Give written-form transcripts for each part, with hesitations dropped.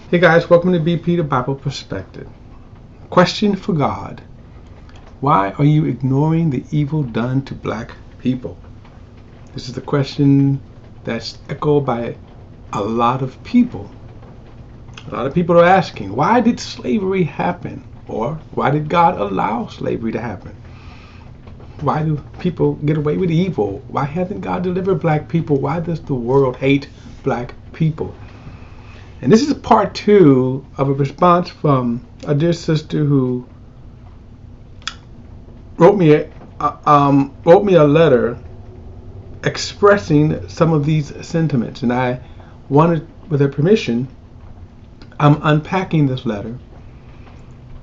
Hey guys, welcome to BP, the Bible Perspective. Question for God. Why are you ignoring the evil done to black people? This is the question that's echoed by a lot of people. A lot of people are asking, why did slavery happen? Or why did God allow slavery to happen? Why do people get away with evil? Why hasn't God delivered black people? Why does the world hate black people? And this is part 2 of a response from a dear sister who wrote me a letter expressing some of these sentiments. And I wanted, with her permission, I'm unpacking this letter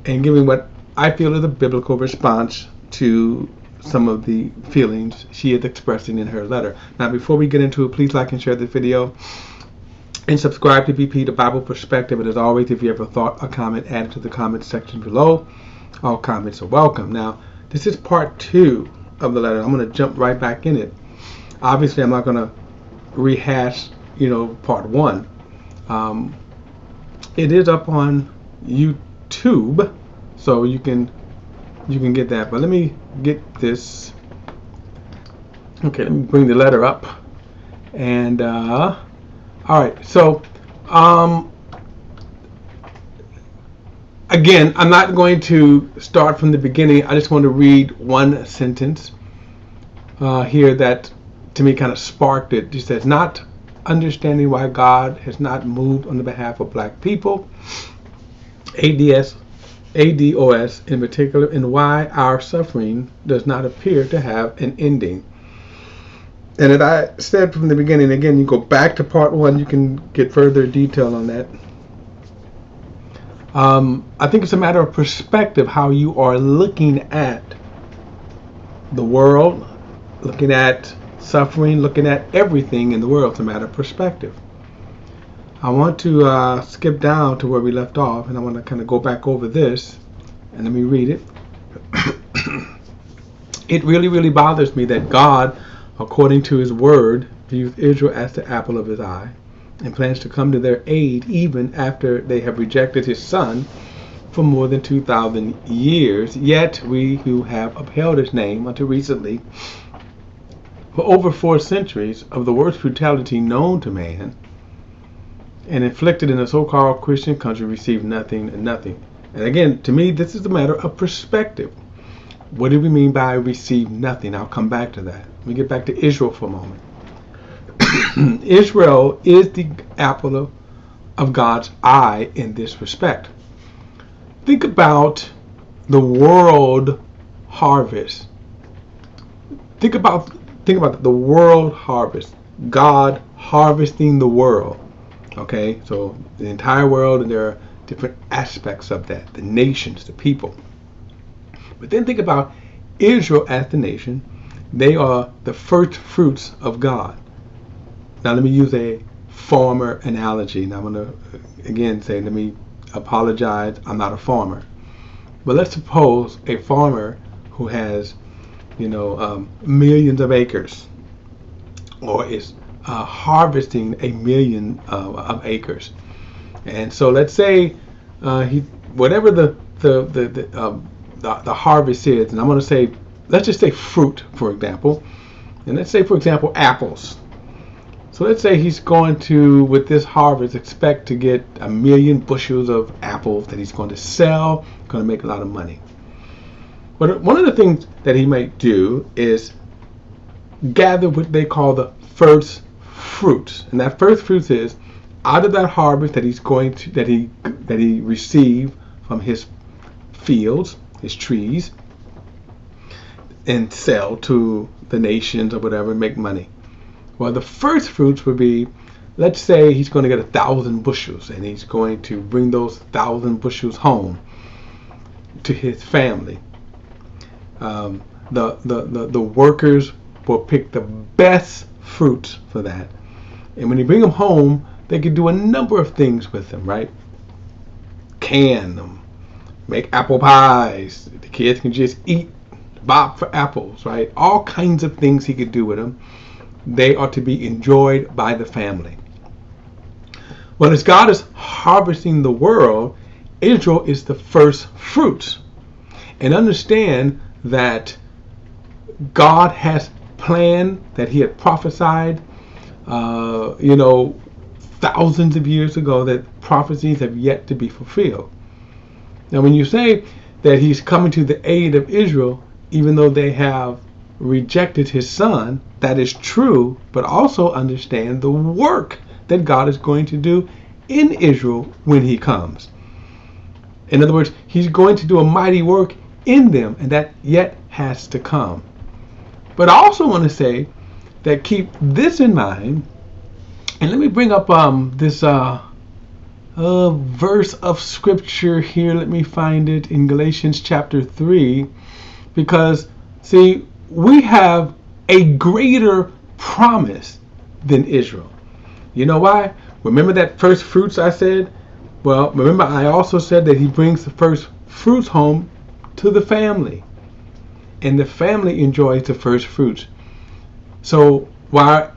and giving what I feel is a biblical response to some of the feelings she is expressing in her letter. Now, before we get into it, please like and share this video. And subscribe to BP, the Bible Perspective. And as always, if you have a thought or comment, add it to the comment section below. All comments are welcome. Now, this is part 2 of the letter. I'm going to jump right back in it. Obviously, I'm not going to rehash, part 1. It is up on YouTube, so you can get that. But let me get this. Okay, let me bring the letter up. And all right, so again, I'm not going to start from the beginning. I just want to read one sentence here that to me kind of sparked it. It says, not understanding why God has not moved on the behalf of black people, ADOS in particular, and why our suffering does not appear to have an ending. And as I said from the beginning, again, you go back to part 1, you can get further detail on that. I think it's a matter of perspective, how you are looking at the world, looking at suffering, looking at everything in the world. It's a matter of perspective. I want to skip down to where we left off, and I want to kind of go back over this, and let me read it. It really, really bothers me that God, according to his word, views Israel as the apple of his eye and plans to come to their aid even after they have rejected his son for more than 2,000 years. Yet we who have upheld his name until recently, for over 4 centuries of the worst brutality known to man and inflicted in a so-called Christian country, receive nothing and nothing. And again, to me, this is a matter of perspective. What do we mean by receive nothing? I'll come back to that. Let me get back to Israel for a moment. Israel is the apple of God's eye in this respect. Think about the world harvest. Think about the world harvest. God harvesting the world. Okay, so the entire world, and there are different aspects of that. The nations, the people. But then think about Israel as the nation. They are the first fruits of God. Now let me use a farmer analogy. Now I'm going to again say, let me apologize, I'm not a farmer. But let's suppose a farmer who has, millions of acres, or is harvesting a million of acres. And so let's say whatever the harvest is, and I'm going to say, let's just say fruit, for example. And let's say, for example, apples. So let's say he's going to, with this harvest, expect to get 1 million bushels of apples that he's going to sell, going to make a lot of money. But one of the things that he might do is gather what they call the first fruits. And that first fruits is out of that harvest that he's going to, that he received from his fields, his trees, and sell to the nations or whatever and make money. Well, the first fruits would be, let's say he's going to get 1,000 bushels, and he's going to bring those 1,000 bushels home to his family. The workers will pick the best fruits for that, and when you bring them home, they can do a number of things with them, right? Can them, make apple pies. The kids can just eat, bob for apples, right? All kinds of things he could do with them. They are to be enjoyed by the family. Well, as God is harvesting the world, Israel is the first fruits. And understand that God has planned, that he had prophesied, thousands of years ago, that prophecies have yet to be fulfilled. Now, when you say that he's coming to the aid of Israel, even though they have rejected his son, that is true, but also understand the work that God is going to do in Israel when he comes. In other words, he's going to do a mighty work in them, and that yet has to come. But I also want to say that keep this in mind, and let me bring up this verse of scripture here. Let me find it in Galatians chapter 3, because see, we have a greater promise than Israel. You know why? Remember that first fruits I said? Well, remember I also said that he brings the first fruits home to the family, and the family enjoys the first fruits. So while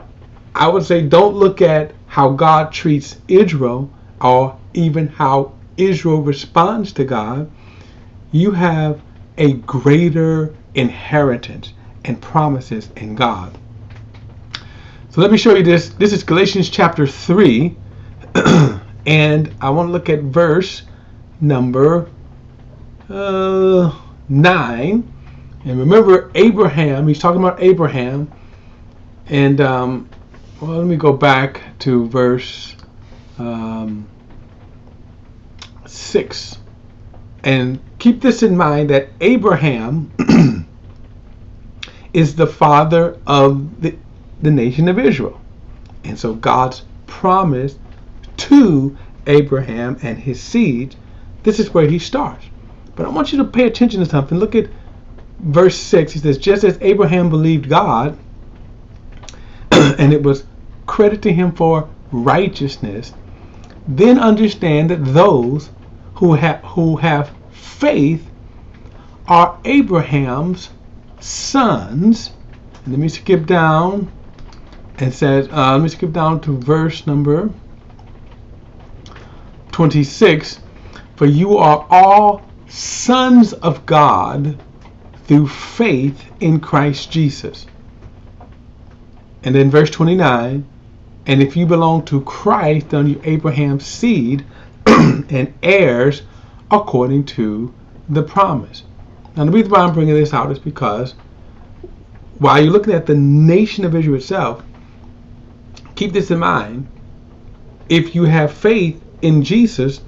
I would say don't look at how God treats Israel or even how Israel responds to God, you have a greater inheritance and promises in God. So let me show you this. This is Galatians chapter 3, and I want to look at verse number 9. And remember Abraham, he's talking about Abraham. And let me go back to verse 6. And keep this in mind, that Abraham is the father of the nation of Israel. And so God's promise to Abraham and his seed, this is where he starts. But I want you to pay attention to something. Look at verse 6. He says, just as Abraham believed God, and it was credited to him for righteousness, then understand that those who have faith are Abraham's sons. And let me skip down. It says, let me skip down to verse number 26. For you are all sons of God through faith in Christ Jesus. And then verse 29, and if you belong to Christ, then you're Abraham's seed and heirs according to the promise. Now the reason why I'm bringing this out is because while you're looking at the nation of Israel itself, keep this in mind. If you have faith in Jesus,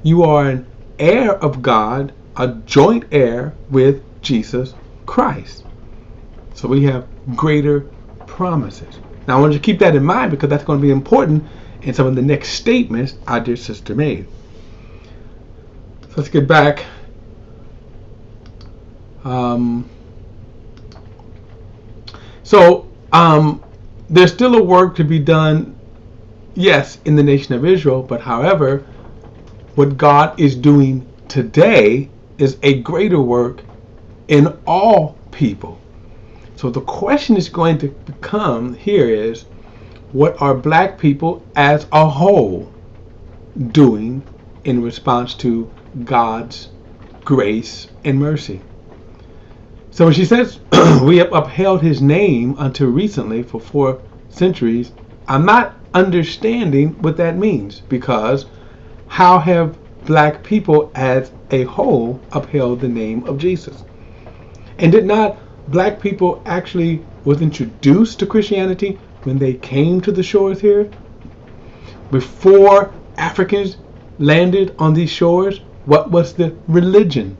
you are an heir of God, a joint heir with Jesus Christ. So we have greater promises. Now I want you to keep that in mind, because that's going to be important in some of the next statements our dear sister made. So let's get back. There's still a work to be done, yes, in the nation of Israel, but however, what God is doing today is a greater work in all people. So the question is going to become here is, what are black people as a whole doing in response to God's grace and mercy? So when she says, we have upheld his name until recently for 4 centuries, I'm not understanding what that means, because how have black people as a whole upheld the name of Jesus? And did not black people actually was introduced to Christianity when they came to the shores here? Before Africans landed on these shores, what was the religion?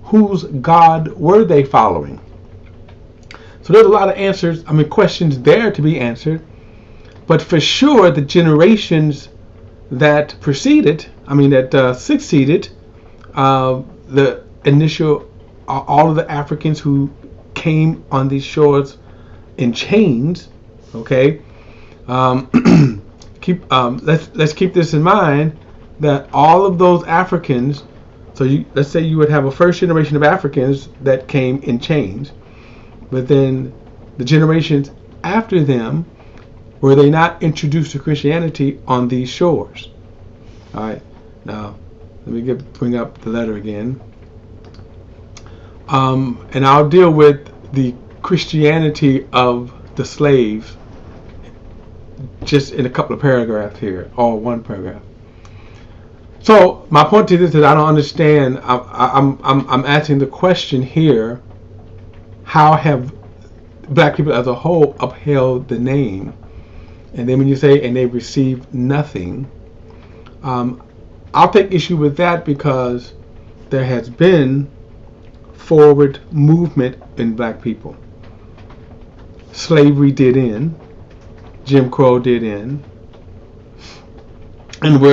Whose God were they following? So there's a lot of questions there to be answered. But for sure, the generations that succeeded, the initial, all of the Africans who came on these shores in chains, okay? Let's keep this in mind, that all of those Africans, let's say you would have a first generation of Africans that came in chains, but then the generations after them, Were they not introduced to Christianity on these shores? All right. Now, let me bring up the letter again. And I'll deal with the Christianity of the slaves just in a couple of paragraphs here, or one paragraph. So my point to this is I don't understand. I'm asking the question here: how have black people as a whole upheld the name? And then when you say and they received nothing, I'll take issue with that because there has been forward movement in black people. Slavery did end. Jim Crow did end. And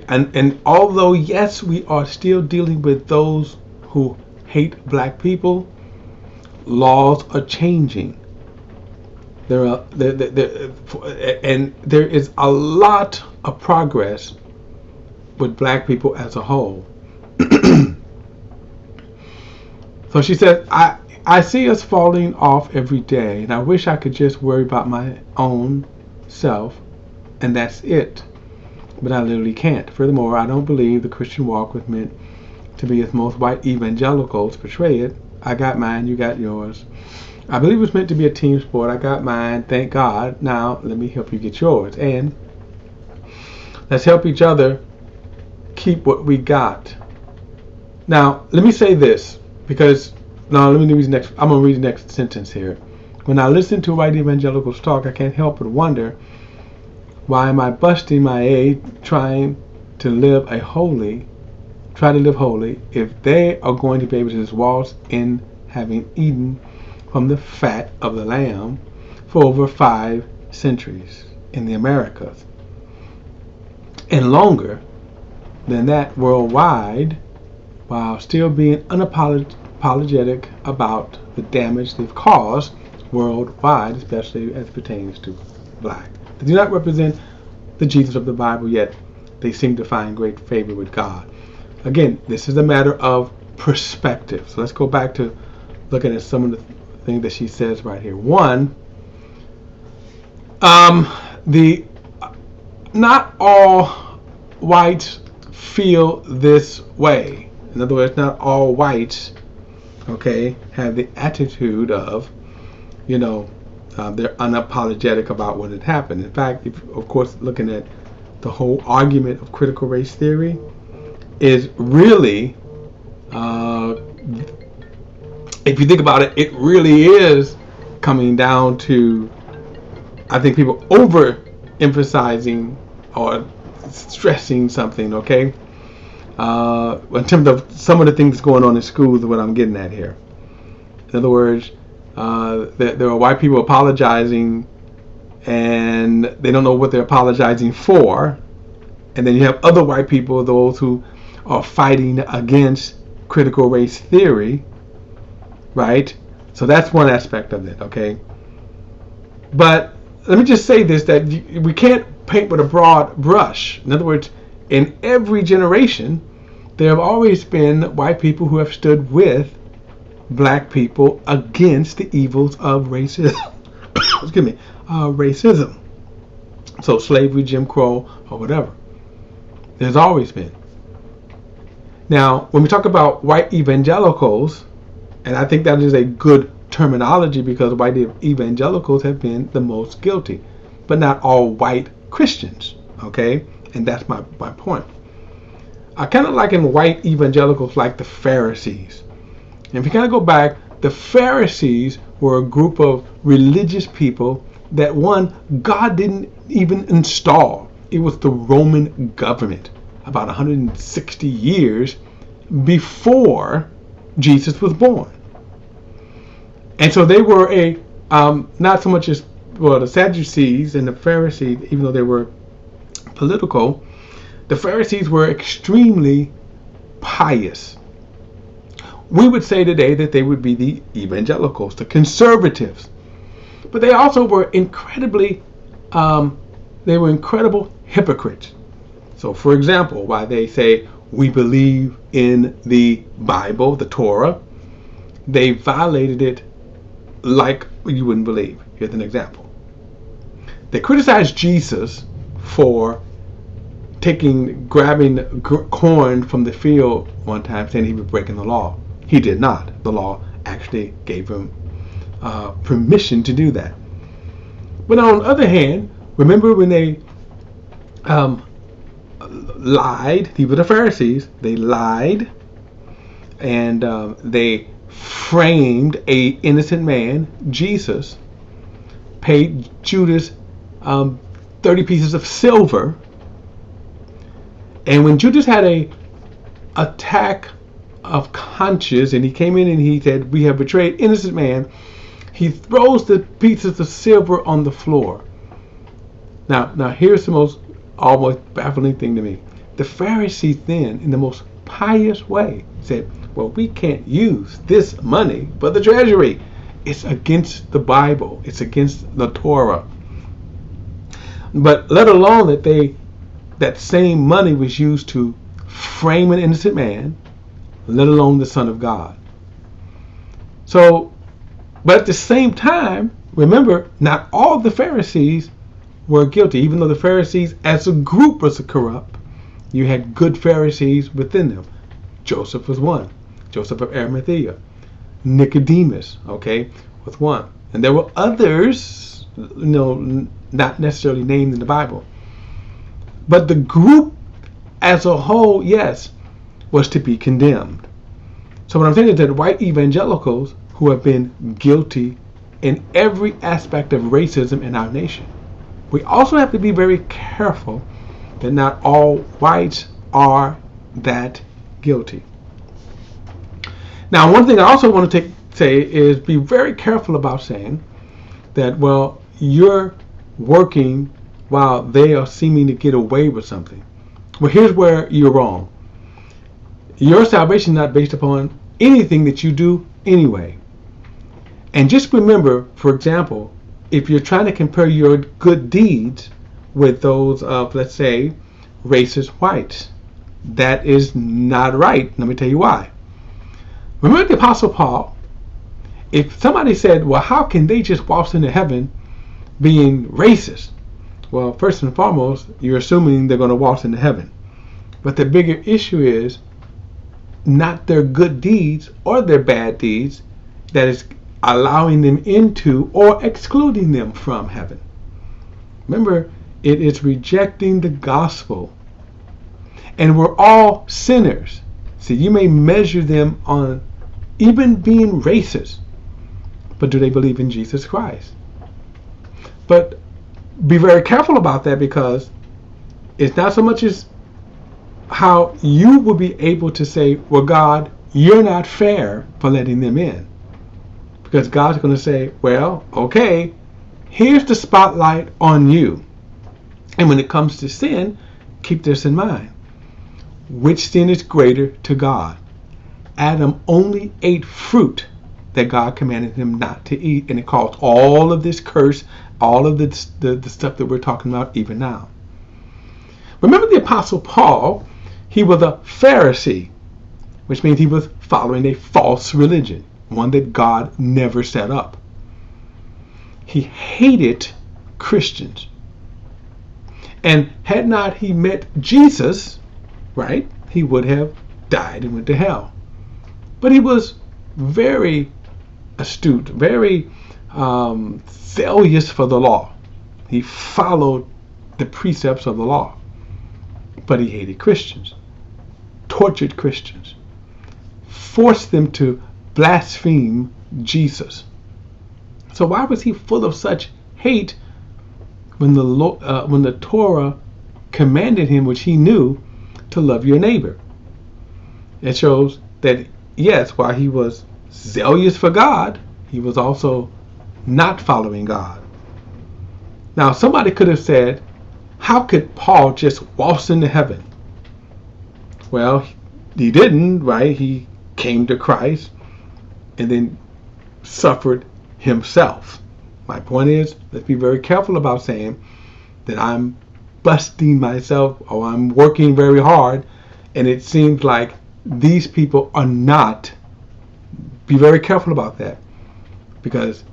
and although yes, we are still dealing with those who hate black people, laws are changing. And there is a lot of progress with black people as a whole. So she said, I see us falling off every day, and I wish I could just worry about my own self, and that's it. But I literally can't. Furthermore, I don't believe the Christian walk was meant to be as most white evangelicals portray it. I got mine, you got yours. I believe it was meant to be a team sport. I got mine, thank God. Now, let me help you get yours. And let's help each other keep what we got. Now, let me say this, because now let me read the next. I'm gonna read the next sentence here. When I listen to white evangelicals talk, I can't help but wonder, why am I busting my A trying to live holy if they are going to be able to just waltz in having eaten from the fat of the lamb for over 5 centuries in the Americas, and longer than that worldwide, while still being unapologetic about the damage they've caused worldwide, especially as pertains to black. They do not represent the Jesus of the Bible, yet they seem to find great favor with God. Again, this is a matter of perspective. So let's go back to looking at some of the things that she says right here. One, not all whites feel this way. In other words, not all whites, okay, have the attitude of, they're unapologetic about what had happened. In fact, of course, looking at the whole argument of critical race theory is really, if you think about it, it really is coming down to, I think, people overemphasizing or stressing something, okay? In terms of some of the things going on in schools is what I'm getting at here. In other words, there are white people apologizing and they don't know what they're apologizing for. And then you have other white people, those who are fighting against critical race theory, right? So that's one aspect of it, okay? But let me just say this, that we can't paint with a broad brush. In other words, in every generation, there have always been white people who have stood with black people against the evils of racism. Excuse me, racism. So slavery, Jim Crow, or whatever. There's always been. Now, when we talk about white evangelicals, and I think that is a good terminology because white evangelicals have been the most guilty, but not all white Christians, okay? And that's my point. I kind of liken white evangelicals like the Pharisees. And if you kind of go back, the Pharisees were a group of religious people that, one, God didn't even install. It was the Roman government about 160 years before Jesus was born. And so they were not so much as, the Sadducees and the Pharisees, even though they were political, the Pharisees were extremely pious. We would say today that they would be the evangelicals, the conservatives. But they also were incredible hypocrites. So, for example, why they say we believe in the Bible, the Torah, they violated it like you wouldn't believe. Here's an example. They criticized Jesus for grabbing corn from the field one time, saying he was breaking the law. He did not. The law actually gave him permission to do that. But on the other hand, remember when they lied? These were the Pharisees. They lied, and they framed a innocent man, Jesus, paid Judas 30 pieces of silver. And when Judas had a attack of conscience, and he came in and he said, "We have betrayed innocent man," he throws the pieces of silver on the floor. Now here's the most almost baffling thing to me. The Pharisees then, in the most pious way, said, "Well, we can't use this money for the treasury. It's against the Bible. It's against the Torah." But let alone that same money was used to frame an innocent man, let alone the Son of God. So, but at the same time, remember, not all the Pharisees were guilty. Even though the Pharisees as a group was corrupt, you had good Pharisees within them. Joseph was one. Joseph of Arimathea. Nicodemus, was one. And there were others, not necessarily named in the Bible. But the group as a whole, yes, was to be condemned. So what I'm saying is that white evangelicals who have been guilty in every aspect of racism in our nation, we also have to be very careful that not all whites are that guilty. Now, one thing I also want to say is be very careful about saying that, well, you're working while they are seeming to get away with something. Well, here's where you're wrong. Your salvation is not based upon anything that you do anyway. And just remember, for example, if you're trying to compare your good deeds with those of, let's say, racist whites, that is not right. Let me tell you why. Remember the Apostle Paul? If somebody said, well, how can they just waltz into heaven being racist? Well, first and foremost, you're assuming they're going to waltz into heaven. But the bigger issue is not their good deeds or their bad deeds that is allowing them into or excluding them from heaven. Remember, it is rejecting the gospel. And we're all sinners. See, you may measure them on even being racist, but do they believe in Jesus Christ? But be very careful about that, because it's not so much as how you will be able to say, well, God, you're not fair for letting them in. Because God's going to say, well, okay, here's the spotlight on you. And when it comes to sin, keep this in mind. Which sin is greater to God? Adam only ate fruit that God commanded him not to eat, and it caused all of this curse, all of the stuff that we're talking about even now. Remember the Apostle Paul, he was a Pharisee, which means he was following a false religion, one that God never set up. He hated Christians. And had not he met Jesus, right, he would have died and went to hell. But he was very astute, very zealous for the law. He followed the precepts of the law. But he hated Christians, tortured Christians, forced them to blaspheme Jesus. So why was he full of such hate when the Torah commanded him, which he knew, to love your neighbor? It shows that, yes, while he was zealous for God, he was also not following God. Now, somebody could have said, how could Paul just waltz into heaven? Well, he didn't, right? He came to Christ and then suffered himself. My point is, let's be very careful about saying that I'm busting myself or I'm working very hard and it seems like these people are not. Be very careful about that, because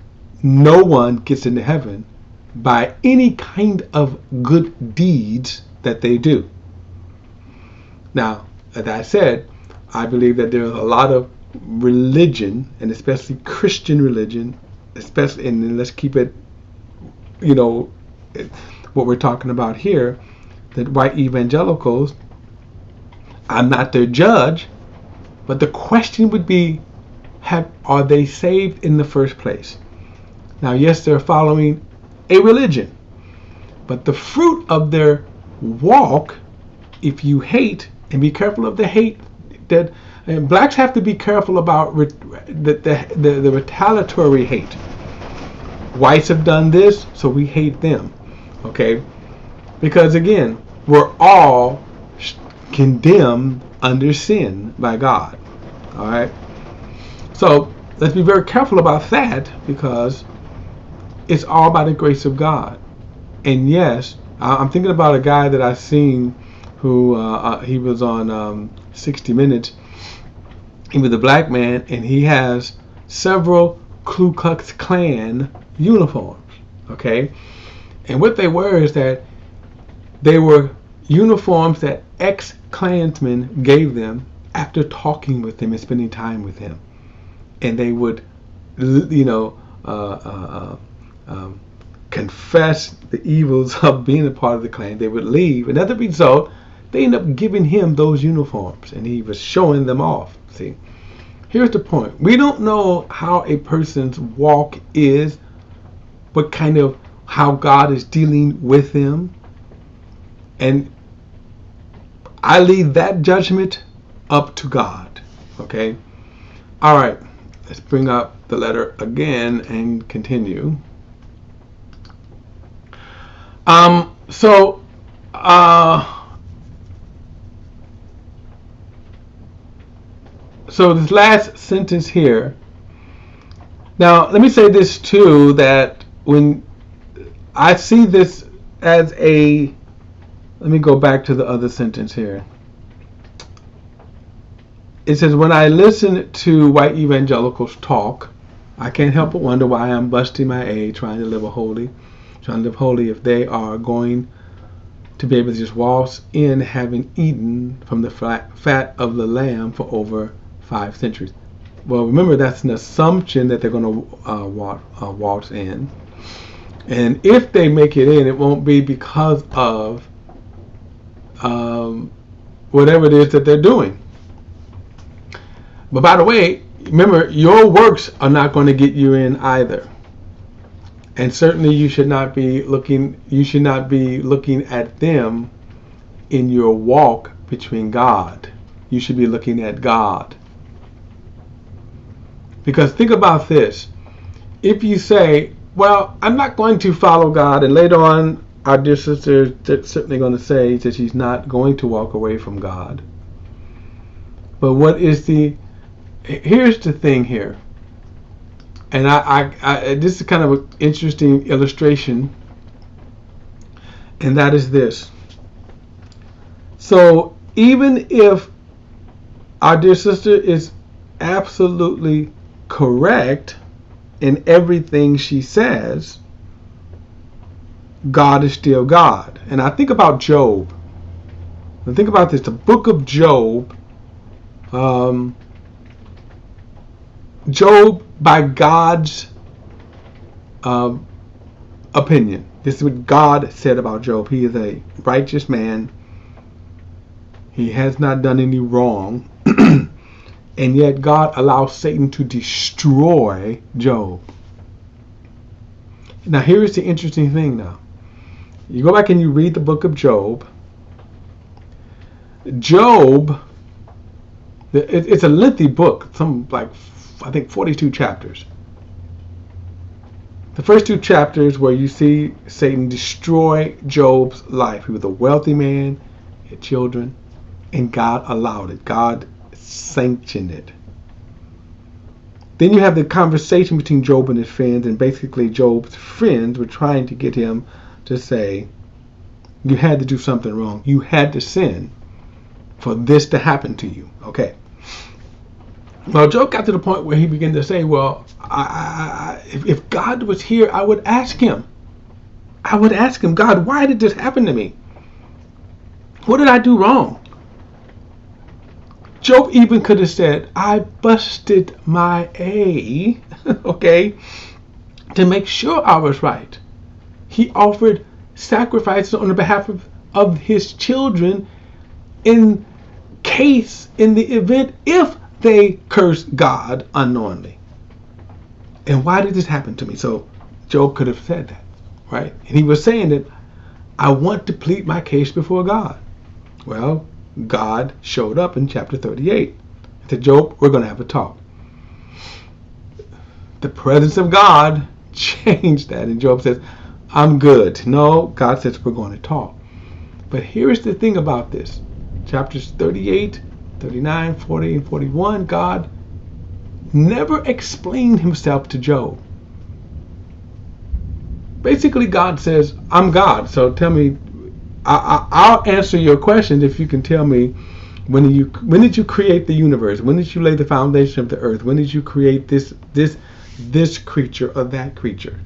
no one gets into heaven by any kind of good deeds that they do. Now, as I said, I believe that there's a lot of religion, and especially Christian religion, especially, and let's keep it, what we're talking about here, that white evangelicals, I'm not their judge, but the question would be, are they saved in the first place? Now, yes, they're following a religion, but the fruit of their walk, if you hate, and be careful of the hate that, and blacks have to be careful about the retaliatory hate. Whites have done this, so we hate them, okay? Because again, we're all condemned under sin by God, all right? So let's be very careful about that, because it's all by the grace of God. And yes, I'm thinking about a guy that I've seen who he was on 60 Minutes. He was a black man, and he has several Ku Klux Klan uniforms, okay? And what they were is that they were uniforms that ex-Klansmen gave them after talking with him and spending time with him. And they would, confess the evils of being a part of the Klan. They would leave, and as a result, they ended up giving him those uniforms, and he was showing them off. See, here's the point. We don't know how a person's walk is, what kind of, how God is dealing with them. And I leave that judgment up to God. Okay? All right. Let's bring up the letter again and continue. So this last sentence here. Now, let me say this too, that when I see this as a, let me go back to the other sentence here. It says, when I listen to white evangelicals talk, I can't help but wonder why I'm busting my A trying to live holy if they are going to be able to just waltz in having eaten from the fat of the lamb for over 5 centuries. Well, remember, that's an assumption that they're going to waltz in. And if they make it in, it won't be because of whatever it is that they're doing. But by the way, remember, your works are not going to get you in either. And certainly you should not be looking at them in your walk between God. You should be looking at God. Because think about this. If you say, well, I'm not going to follow God, and later on our dear sister is certainly going to say that she's not going to walk away from God. But here's the thing here. And this is kind of an interesting illustration, and that is this. So even if our dear sister is absolutely correct in everything she says, God is still God. And I think about Job. And think about this, the book of Job. Job, by God's opinion, this is what God said about Job. He is a righteous man. He has not done any wrong. And yet God allows Satan to destroy Job. Now here is the interesting thing now. You go back and you read the book of Job. Job, it's a lengthy book, I think 42 chapters. The first 2 chapters where you see Satan destroy Job's life. He was a wealthy man, he had children, and God allowed it. God sanctioned it. Then you have the conversation between Job and his friends, and basically Job's friends were trying to get him to say, you had to do something wrong. You had to sin for this to happen to you. Okay. Well, Job got to the point where he began to say, well, if God was here, I would ask him. I would ask him, God, why did this happen to me? What did I do wrong? Job even could have said, I busted my A, okay, to make sure I was right. He offered sacrifices on the behalf of his children in the event if they cursed God unknowingly. And why did this happen to me? So Job could have said that, right? And he was saying that I want to plead my case before God. Well, God showed up in chapter 38. He said, Job, we're going to have a talk. The presence of God changed that. And Job says, I'm good. No, God says we're going to talk. But here's the thing about this. Chapters 38, 39, 40, and 41, God never explained himself to Job. Basically, God says, I'm God, so tell me, I'll answer your questions if you can tell me when did you create the universe? When did you lay the foundation of the earth? When did you create this creature or that creature?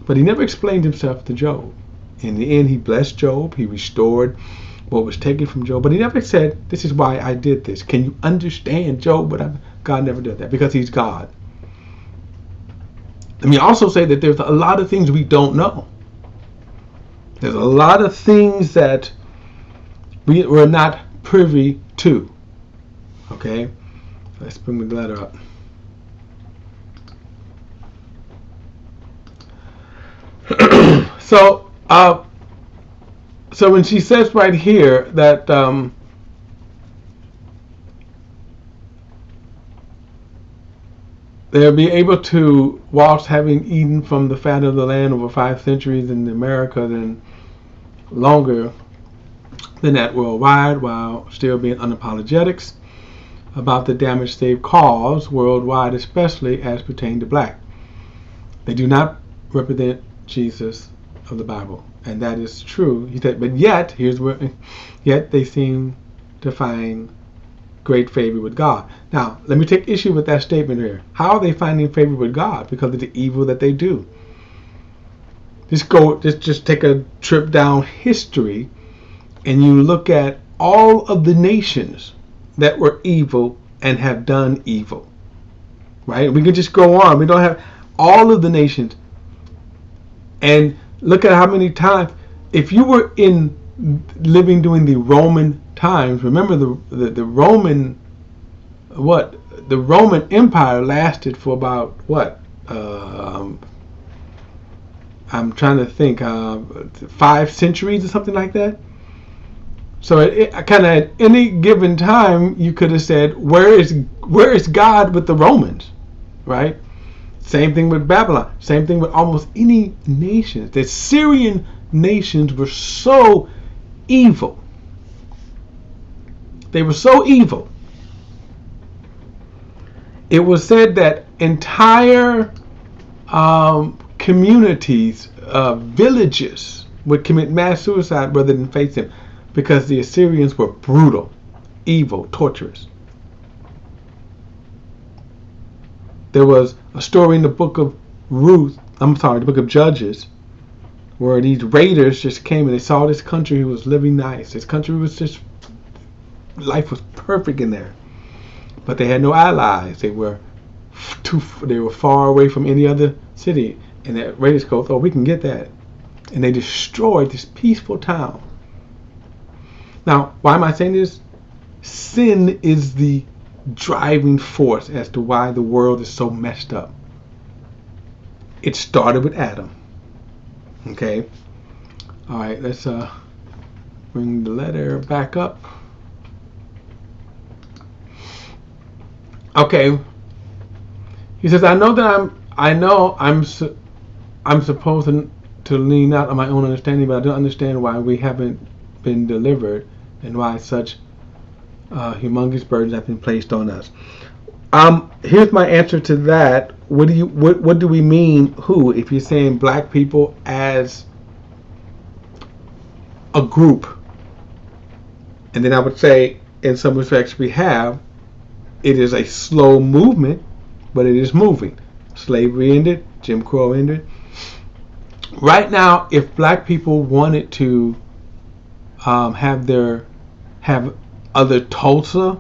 But he never explained himself to Job. In the end, he blessed Job. He restored what was taken from Job. But he never said, this is why I did this. Can you understand, Job? But God never did that because he's God. Let me also say that there's a lot of things we don't know. There's a lot of things that we're not privy to. Okay? Let's bring the letter up. So when she says right here that they'll be able to, whilst having eaten from the fat of the land over 5 centuries in America, then longer than that worldwide, while still being unapologetics about the damage they've caused worldwide, especially as pertained to black. They do not represent Jesus of the Bible, and that is true. He said, but yet they seem to find great favor with God. Now, let me take issue with that statement here. How are they finding favor with God? Because of the evil that they do. Just take a trip down history, and you look at all of the nations that were evil and have done evil. Right? We can just go on. We don't have all of the nations. And look at how many times, if you were living during the Roman times, remember the Roman Empire lasted for about what? I'm trying to think, 5 centuries or something like that. So it kind of at any given time you could have said, where is God with the Romans, right? Same thing with Babylon. Same thing with almost any nations. The Syrian nations were so evil. They were so evil. It was said that entire communities, villages would commit mass suicide rather than face him because the Assyrians were brutal, evil, torturous. There was a story in the book of the book of Judges, where these raiders just came and they saw this country who was living nice. This country was just, life was perfect in there. But they had no allies. They were far away from any other city. And the raiders go, oh, we can get that. And they destroyed this peaceful town. Now, why am I saying this? Sin is the driving force as to why the world is so messed up. It started with Adam. Okay. All right, let's bring the letter back up. Okay. He says, I know I'm supposed to lean out on my own understanding, but I don't understand why we haven't been delivered and why such humongous burdens have been placed on us. Here's my answer to that. What do we mean who? If you're saying black people as a group, and then I would say in some respects it is a slow movement, but it is moving. Slavery ended, Jim Crow ended, Right now, if black people wanted to have other Tulsa,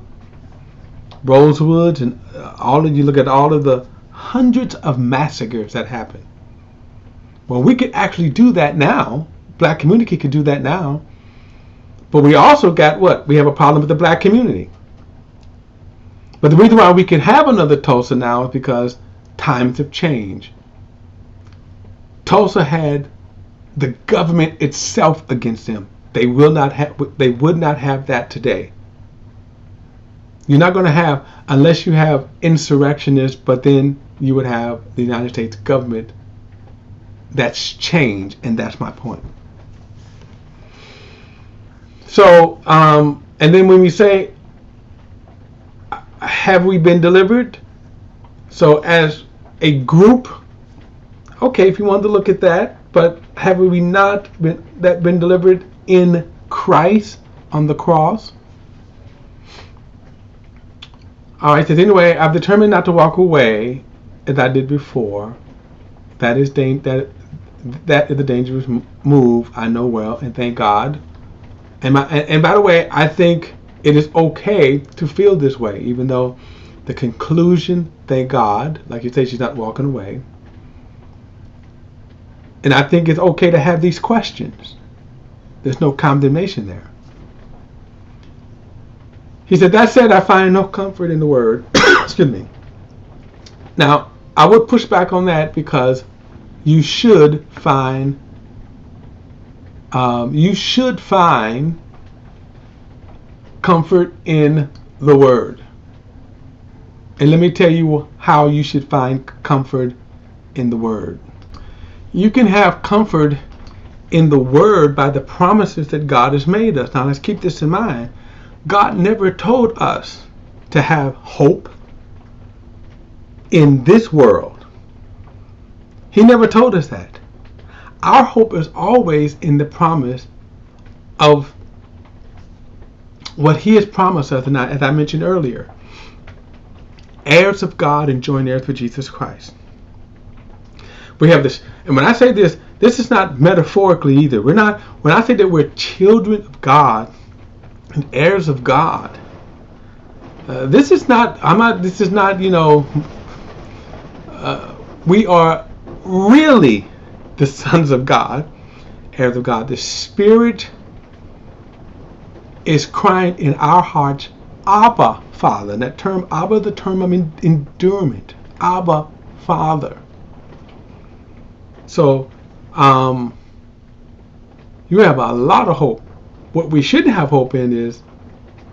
Rosewoods, and all of you look at all of the hundreds of massacres that happen. Well, we could actually do that now. Black community could do that now. But we also got what? We have a problem with the black community. But the reason why we can have another Tulsa now is because times have changed. Tulsa had the government itself against them. They would not have that today. You're not going to have, unless you have insurrectionists, but then you would have the United States government. That's changed, and that's my point. So, and then when we say, have we been delivered? So as a group, okay, if you want to look at that, but have we not been delivered in Christ on the cross? All right, says, anyway, I've determined not to walk away as I did before. That is that is a dangerous move, I know well, and thank God. And by the way, I think it is okay to feel this way, even though the conclusion, thank God, like you say, she's not walking away. And I think it's okay to have these questions. There's no condemnation there. He said, that said, I find no comfort in the word. Excuse me. Now, I would push back on that because you should find comfort in the word. And let me tell you how you should find comfort in the word. You can have comfort in the word by the promises that God has made us. Now let's keep this in mind. God never told us to have hope in this world. He never told us that. Our hope is always in the promise of what He has promised us, and as I mentioned earlier, heirs of God and joint heirs with Jesus Christ. We have this, and when I say this, this is not metaphorically either. We're not. When I say that we're children of God and heirs of God, this is not. I'm not. This is not. We are really the sons of God, heirs of God. The Spirit is crying in our hearts, Abba, Father. And that term, Abba, the term of endurement. Abba, Father. So, you have a lot of hope. What we shouldn't have hope in is,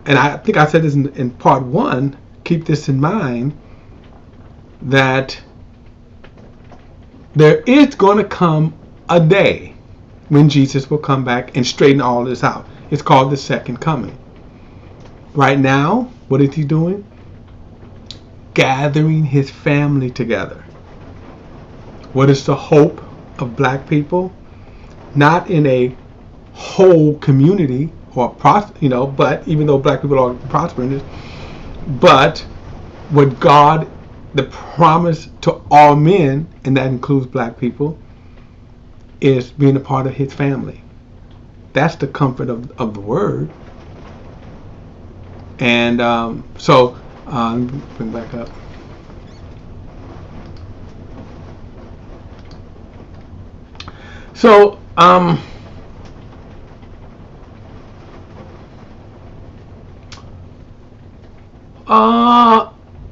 and I think I said this in part 1, keep this in mind, that there is going to come a day when Jesus will come back and straighten all this out. It's called the second coming. Right now, what is He doing? Gathering His family together. What is the hope of black people? Not in a whole community or but even though black people are prospering this, but what God, the promise to all men, and that includes black people, is being a part of His family. That's the comfort of the word. And so bring back up. So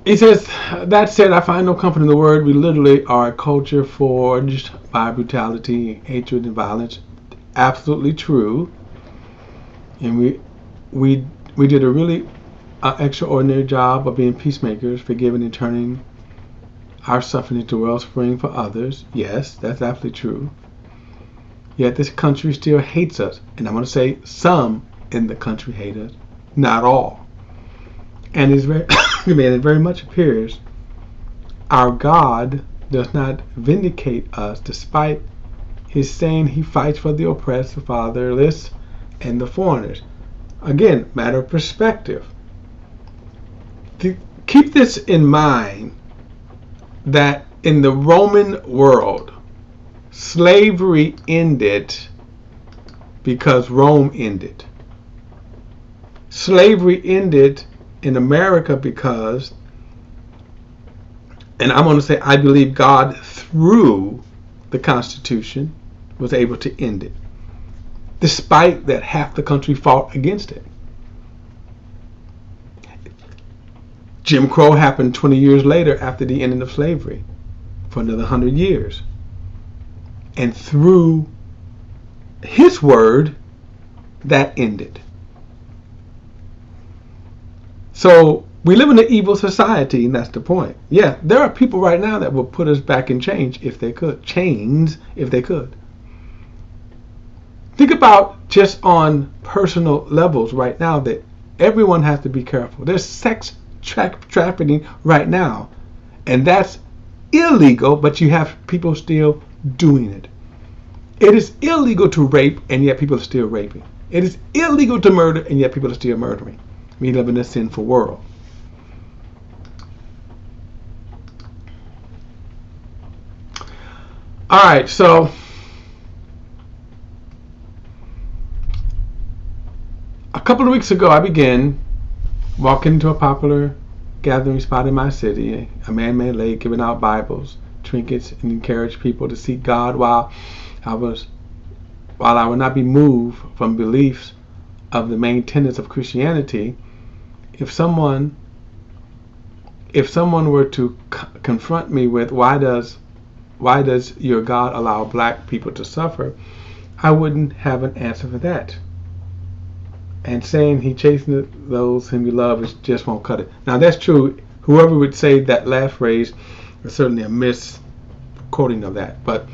he says, that said, I find no comfort in the word. We literally are a culture forged by brutality, hatred, and violence. Absolutely true. And we did a really extraordinary job of being peacemakers, forgiving and turning our suffering into wellspring for others. Yes, that's absolutely true. Yet this country still hates us. And I'm going to say some in the country hate us, not all. And it's very, it very much appears our God does not vindicate us despite His saying He fights for the oppressed, the fatherless, and the foreigners. Again, matter of perspective. Keep this in mind that in the Roman world, Slavery ended because Rome ended. Slavery ended in America because, and I'm going to say, I believe God, through the Constitution, was able to end it, despite that half the country fought against it. Jim Crow happened 20 years later after the ending of slavery for another 100 years. And through his word, that ended. So we live in an evil society, and that's the point. Yeah, there are people right now that will put us back in chains if they could. Chains if they could. Think about just on personal levels right now that everyone has to be careful. There's sex trafficking right now, and that's illegal, but you have people still doing it. It is illegal to rape, and yet people are still raping. It is illegal to murder, and yet people are still murdering. We live in a sinful world. All right, so a couple of weeks ago, I began walking into a popular gathering spot in my city, a man-made lake, giving out Bibles, trinkets, and encourage people to seek God while I would not be moved from beliefs of the main tenets of Christianity. If someone were to confront me with why does your God allow black people to suffer, I wouldn't have an answer for that. And saying he chasing those whom you love just won't cut it. Now that's true. Whoever would say that last phrase is certainly a misquoting of that. But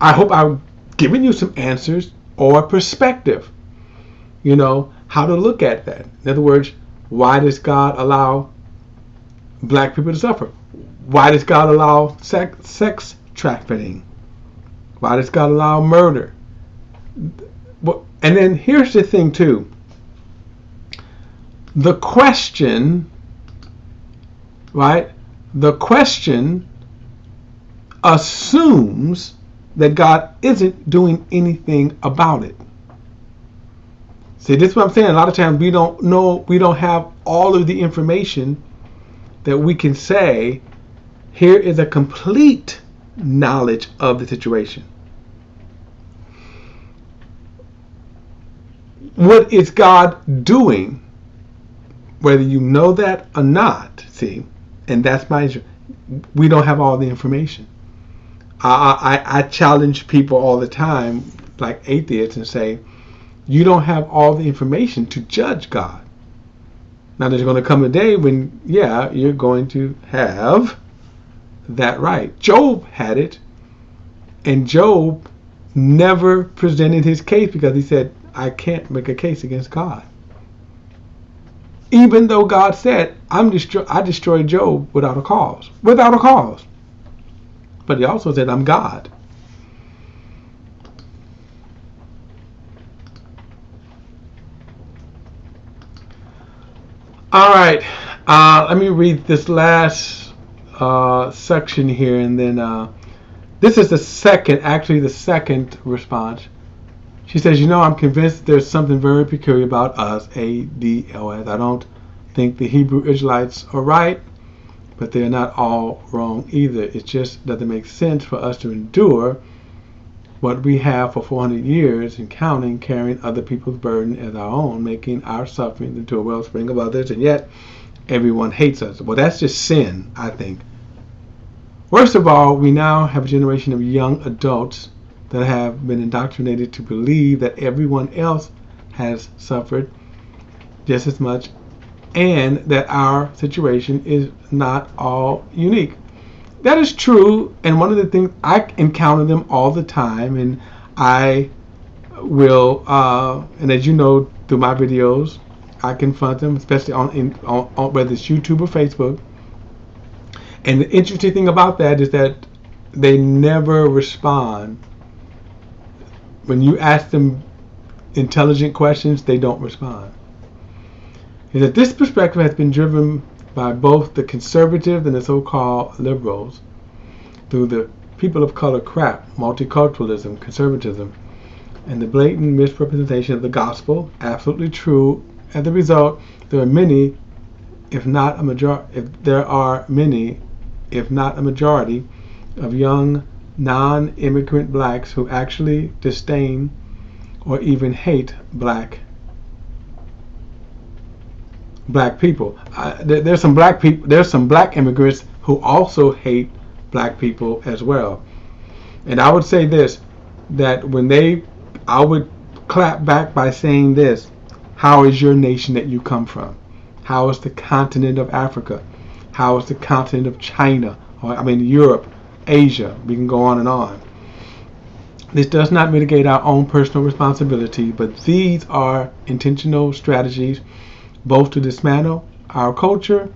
I hope I've given you some answers or perspective. You know, how to look at that. In other words, why does God allow black people to suffer? Why does God allow sex trafficking? Why does God allow murder? And then here's the thing too. The question, right? The question assumes that God isn't doing anything about it. See, this is what I'm saying. A lot of times we don't know, we don't have all of the information that we can say, here is a complete knowledge of the situation. What is God doing? Whether you know that or not, see, and that's my issue. We don't have all the information. I challenge people all the time, like atheists, and say, you don't have all the information to judge God. Now there's going to come a day when, yeah, you're going to have that right. Job had it, and Job never presented his case because he said, I can't make a case against God. Even though God said, I destroyed Job without a cause. Without a cause. But he also said, I'm God. All right. Let me read this last section here, and then this is the second response. She says, I'm convinced there's something very peculiar about us, ADLS. I don't think the Hebrew Israelites are right, but they're not all wrong either. It just doesn't make sense for us to endure what we have for 400 years and counting, carrying other people's burden as our own, making our suffering into a wellspring of others, and yet everyone hates us. Well, that's just sin, I think. Worst of all, we now have a generation of young adults that have been indoctrinated to believe that everyone else has suffered just as much and that our situation is not all unique. That is true, and one of the things, I encounter them all the time, and I will, and as you know through my videos, I confront them, especially on whether it's YouTube or Facebook. And the interesting thing about that is that they never respond. When you ask them intelligent questions, they don't respond. Is that this perspective has been driven by both the conservative and the so-called liberals through the people of color crap, multiculturalism, conservatism, and the blatant misrepresentation of the gospel, absolutely true. As a result, there are many, if not a majority, of young non-immigrant blacks who actually disdain or even hate black people. There's some black people. There's some black immigrants who also hate black people as well. And I would say this, that I would clap back by saying this: how is your nation that you come from? How is the continent of Africa? How is the continent of China? Europe, Asia. We can go on and on. This does not mitigate our own personal responsibility, but these are intentional strategies both to dismantle our culture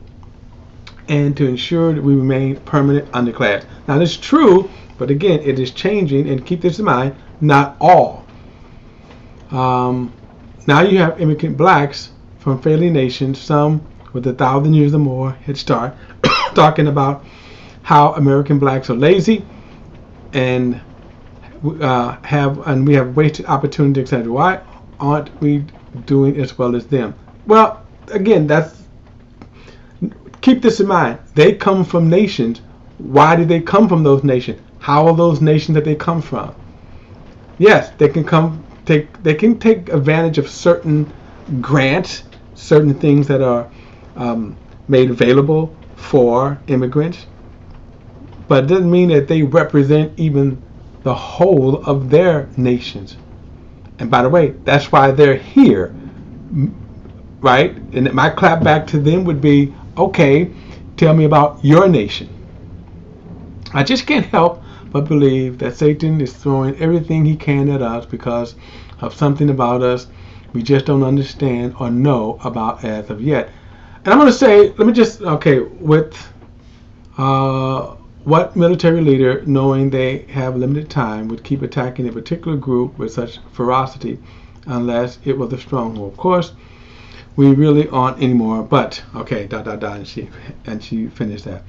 and to ensure that we remain permanent underclass. Now, this is true, but again, it is changing, and keep this in mind, not all. Now you have immigrant blacks from failing nations, some with 1,000 years or more head start, talking about how American blacks are lazy and we have wasted opportunity, etc. Why aren't we doing as well as them? Well, again, keep this in mind. They come from nations. Why did they come from those nations? How are those nations that they come from? Yes, they can take advantage of certain grants, certain things that are made available for immigrants, but it doesn't mean that they represent even the whole of their nations. And by the way, that's why they're here, right? And my clap back to them would be, okay, tell me about your nation. I just can't help but believe that Satan is throwing everything he can at us because of something about us we just don't understand or know about as of yet. And I'm going to say, what military leader, knowing they have limited time, would keep attacking a particular group with such ferocity unless it was a stronghold? Of course, we really aren't anymore, but, okay, ... and she finished that.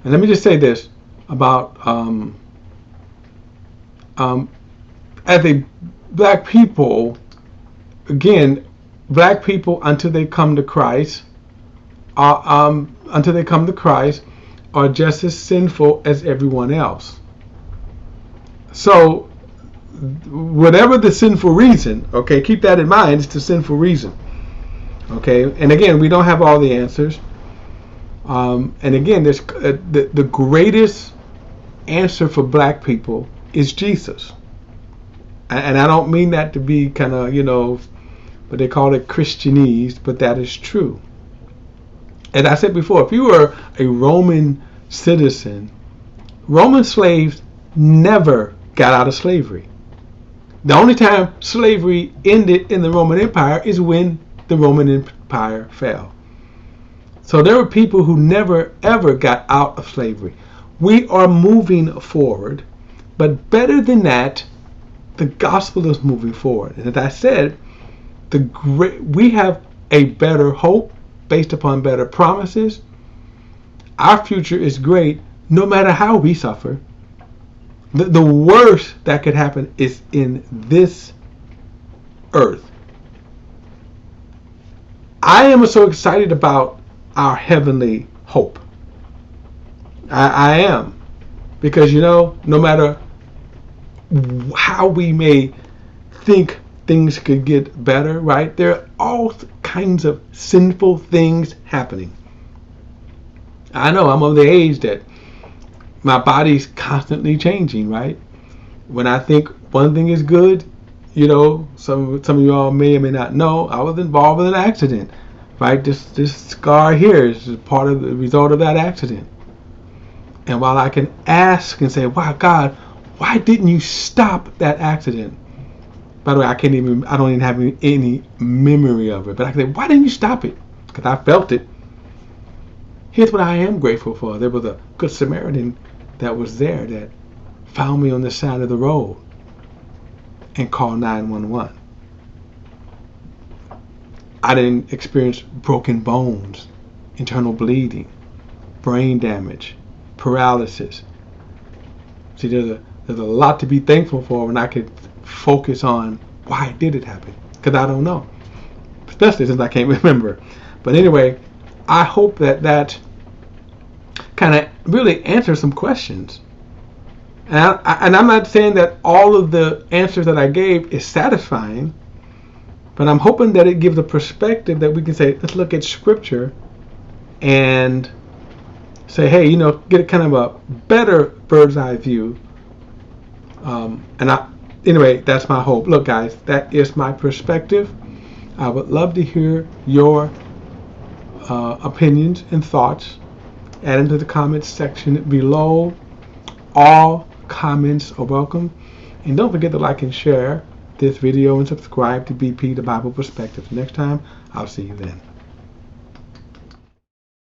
And let me just say this about, as a black people, again, black people until they come to Christ, are just as sinful as everyone else. So, whatever the sinful reason, okay, keep that in mind, it's the sinful reason. Okay, and again, we don't have all the answers. And again, there's the greatest answer for black people is Jesus. And I don't mean that to be kind of, but they call it Christianese, but that is true. As I said before, if you were a Roman citizen, Roman slaves never got out of slavery. The only time slavery ended in the Roman Empire is when the Roman Empire fell. So there were people who never ever got out of slavery. We are moving forward, but better than that, the gospel is moving forward. And as I said, we have a better hope based upon better promises. Our future is great no matter how we suffer. The worst that could happen is in this earth. I am so excited about our heavenly hope. I am. Because, no matter how we may think things could get better, right? There are all kinds of sinful things happening. I know I'm of the age that my body's constantly changing, right? When I think one thing is good, some of you all may or may not know, I was involved in an accident, right? This scar here is part of the result of that accident. And while I can ask and say, wow, God, why didn't you stop that accident? By the way, I don't even have any memory of it. But I can say, why didn't you stop it? Because I felt it. Here's what I am grateful for. There was a good Samaritan that was there that found me on the side of the road and called 911. I didn't experience broken bones, internal bleeding, brain damage, paralysis. See, there's a lot to be thankful for when I could focus on why did it happen, because I don't know, especially since I can't remember. But anyway, I hope that kind of really answers some questions. And I'm not saying that all of the answers that I gave is satisfying, but I'm hoping that it gives a perspective that we can say, let's look at Scripture and say, hey, get a kind of a better bird's eye view. Anyway, that's my hope. Look, guys, that is my perspective. I would love to hear your opinions and thoughts. Add them to the comments section below. All comments are welcome. And don't forget to like and share this video and subscribe to BP, the Bible Perspective. Next time, I'll see you then.